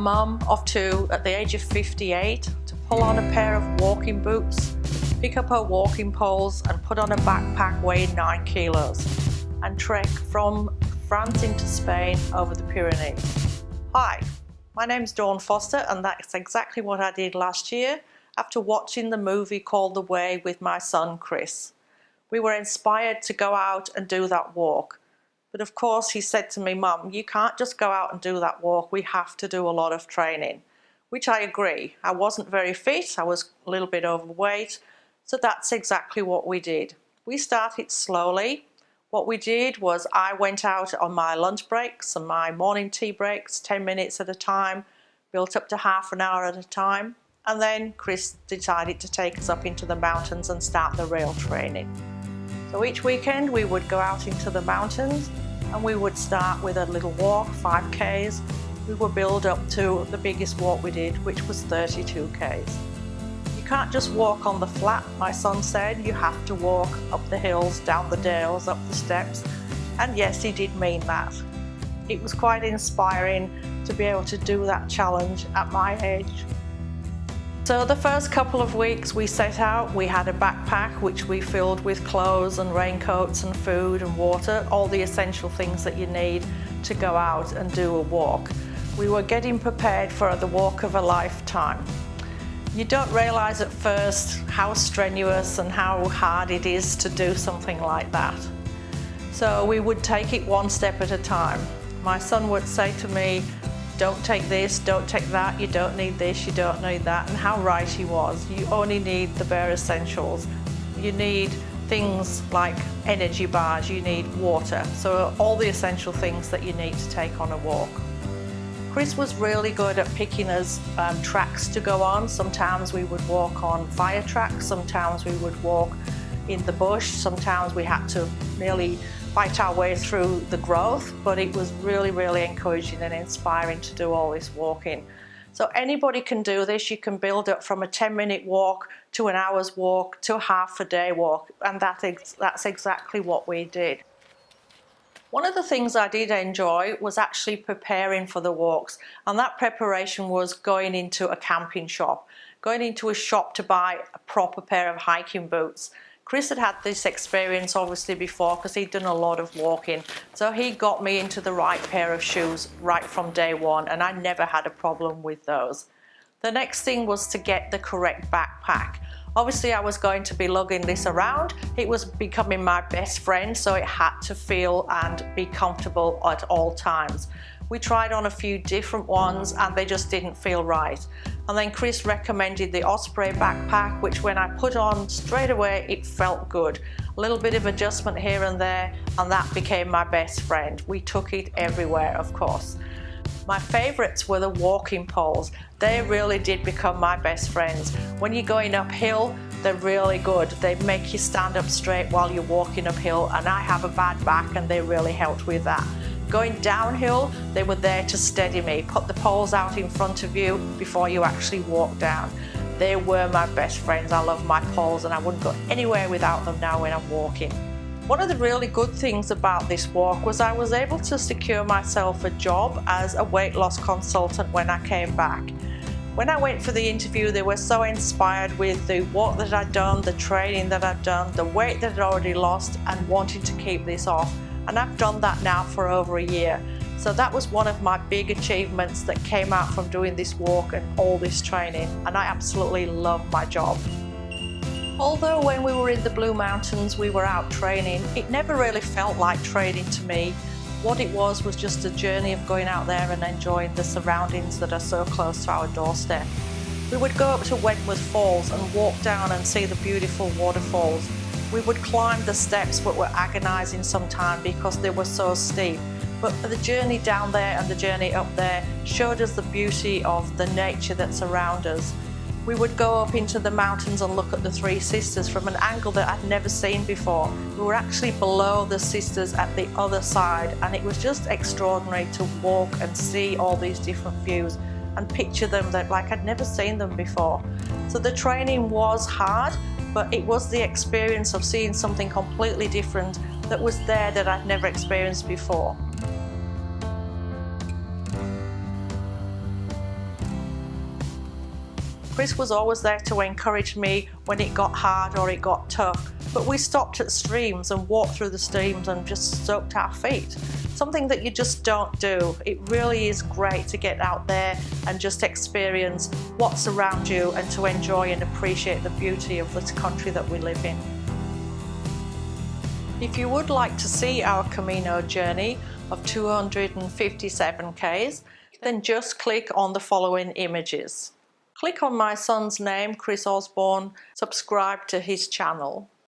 mum of two at the age of 58 to pull on a pair of walking boots, pick up her walking poles and put on a backpack weighing 9 kilos and trek from France into Spain over the Pyrenees. Hi, my name's Dawn Foster and that's exactly what I did last year after watching the movie called The Way with my son Chris. We were inspired to go out and do that walk. But of course he said to me, Mum, you can't just go out and do that walk, we have to do a lot of training. Which I agree. I wasn't very fit, I was a little bit overweight, so that's exactly what we did. We started slowly. What we did was I went out on my lunch breaks and my morning tea breaks, 10 minutes at a time, built up to half an hour at a time, and then Chris decided to take us up into the mountains and start the rail training. So each weekend we would go out into the mountains and we would start with a little walk, 5Ks. We would build up to the biggest walk we did, which was 32Ks. You can't just walk on the flat, my son said. You have to walk up the hills, down the dales, up the steps. And yes, he did mean that. It was quite inspiring to be able to do that challenge at my age. So the first couple of weeks we set out, we had a backpack which we filled with clothes and raincoats and food and water, all the essential things that you need to go out and do a walk. We were getting prepared for the walk of a lifetime. You don't realise at first how strenuous and how hard it is to do something like that. So we would take it one step at a time. My son would say to me, don't take this, don't take that, you don't need this, you don't need that, and how right he was. You only need the bare essentials. You need things like energy bars, you need water, so all the essential things that you need to take on a walk. Chris was really good at picking us tracks to go on. Sometimes we would walk on fire tracks, sometimes we would walk in the bush, sometimes we had to merely fight our way through the growth, but it was really, really encouraging and inspiring to do all this walking. So anybody can do this. You can build up from a 10-minute walk to an hour's walk to a half-a-day walk, and that's exactly what we did. One of the things I did enjoy was actually preparing for the walks, and that preparation was going into a camping shop, going into a shop to buy a proper pair of hiking boots. Chris had had this experience obviously before because he'd done a lot of walking, so he got me into the right pair of shoes right from day one, and I never had a problem with those. The next thing was to get the correct backpack. Obviously I was going to be lugging this around. It was becoming my best friend, so it had to feel and be comfortable at all times. We tried on a few different ones and they just didn't feel right. And then Chris recommended the Osborne backpack, which when I put on straight away, it felt good. A little bit of adjustment here and there, and that became my best friend. We took it everywhere, of course. My favourites were the walking poles. They really did become my best friends. When you're going uphill, they're really good. They make you stand up straight while you're walking uphill, and I have a bad back and they really helped with that. Going downhill, they were there to steady me, put the poles out in front of you before you actually walk down. They were my best friends. I love my poles and I wouldn't go anywhere without them now when I'm walking. One of the really good things about this walk was I was able to secure myself a job as a weight loss consultant when I came back. When I went for the interview, they were so inspired with the walk that I'd done, the training that I'd done, the weight that I'd already lost, and wanting to keep this off. And I've done that now for over a year. So that was one of my big achievements that came out from doing this walk and all this training, and I absolutely love my job. Although when we were in the Blue Mountains we were out training, it never really felt like training to me. What it was just a journey of going out there and enjoying the surroundings that are so close to our doorstep. We would go up to Wentworth Falls and walk down and see the beautiful waterfalls. We would climb the steps, but were agonising sometimes because they were so steep. But the journey down there and the journey up there showed us the beauty of the nature that's around us. We would go up into the mountains and look at the Three Sisters from an angle that I'd never seen before. We were actually below the sisters at the other side, and it was just extraordinary to walk and see all these different views and picture them like I'd never seen them before. So the training was hard, but it was the experience of seeing something completely different that was there that I'd never experienced before. Chris was always there to encourage me when it got hard or it got tough, but we stopped at streams and walked through the streams and just soaked our feet. Something that you just don't do. It really is great to get out there and just experience what's around you and to enjoy and appreciate the beauty of this country that we live in. If you would like to see our Camino journey of 257 Ks, then just click on the following images. Click on my son's name, Chris Osborne, subscribe to his channel.